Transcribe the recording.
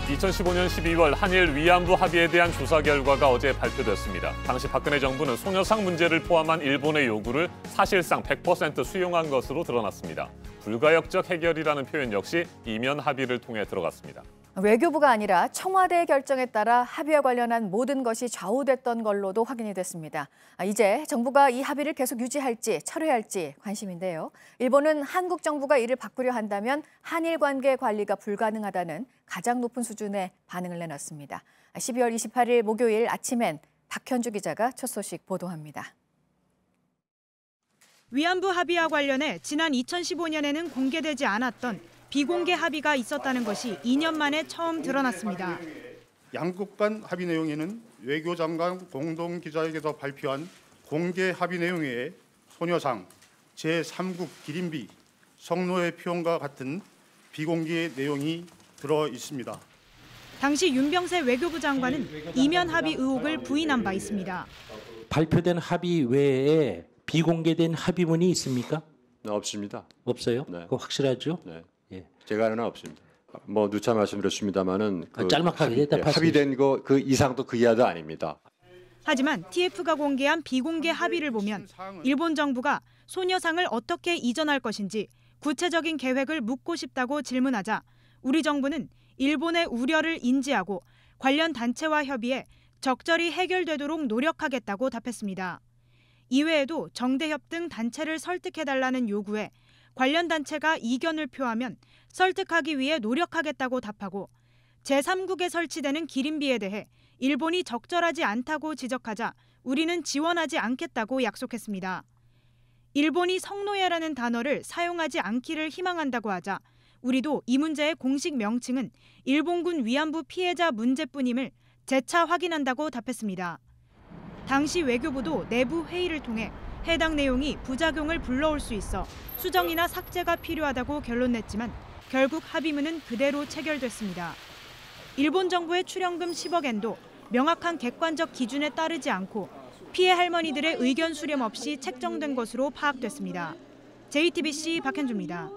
2015년 12월 한일 위안부 합의에 대한 조사 결과가 어제 발표됐습니다. 당시 박근혜 정부는 소녀상 문제를 포함한 일본의 요구를 사실상 100% 수용한 것으로 드러났습니다. 불가역적 해결이라는 표현 역시 이면 합의를 통해 들어갔습니다. 외교부가 아니라 청와대의 결정에 따라 합의와 관련한 모든 것이 좌우됐던 걸로도 확인이 됐습니다. 이제 정부가 이 합의를 계속 유지할지 철회할지 관심인데요. 일본은 한국 정부가 이를 바꾸려 한다면 한일 관계 관리가 불가능하다는 가장 높은 수준의 반응을 내놨습니다. 12월 28일 목요일 아침엔 박현주 기자가 첫 소식 보도합니다. 위안부 합의와 관련해 지난 2015년에는 공개되지 않았던 비공개 합의가 있었다는 것이 2년 만에 처음 드러났습니다. 양국 간 합의 내용에는 외교장관 공동기자회견에서 발표한 공개 합의 내용 외에 소녀상, 제3국 기림비, 성노예 표현과 같은 비공개 내용이 들어 있습니다. 당시 윤병세 외교부 장관은 이면 합의 의혹을 부인한 바 있습니다. 발표된 합의 외에 비공개된 합의문이 있습니까? 없습니다. 없어요? 네. 그거 확실하죠? 네. 예. 제가 아는 없습니다. 뭐 누차 말씀드렸습니다만은 짤막하게 대답하시죠. 합의된 거 그 이상도 그 이하도 아닙니다. 하지만 TF가 공개한 비공개 합의를 보면 일본 정부가 소녀상을 어떻게 이전할 것인지 구체적인 계획을 묻고 싶다고 질문하자 우리 정부는 일본의 우려를 인지하고 관련 단체와 협의해 적절히 해결되도록 노력하겠다고 답했습니다. 이외에도 정대협 등 단체를 설득해달라는 요구에 관련 단체가 이견을 표하면 설득하기 위해 노력하겠다고 답하고 제3국에 설치되는 기림비에 대해 일본이 적절하지 않다고 지적하자 우리는 지원하지 않겠다고 약속했습니다. 일본이 성노예라는 단어를 사용하지 않기를 희망한다고 하자 우리도 이 문제의 공식 명칭은 일본군 위안부 피해자 문제뿐임을 재차 확인한다고 답했습니다. 당시 외교부도 내부 회의를 통해 해당 내용이 부작용을 불러올 수 있어 수정이나 삭제가 필요하다고 결론냈지만 결국 합의문은 그대로 체결됐습니다. 일본 정부의 출연금 10억 엔도 명확한 객관적 기준에 따르지 않고 피해 할머니들의 의견 수렴 없이 책정된 것으로 파악됐습니다. JTBC 박현주입니다.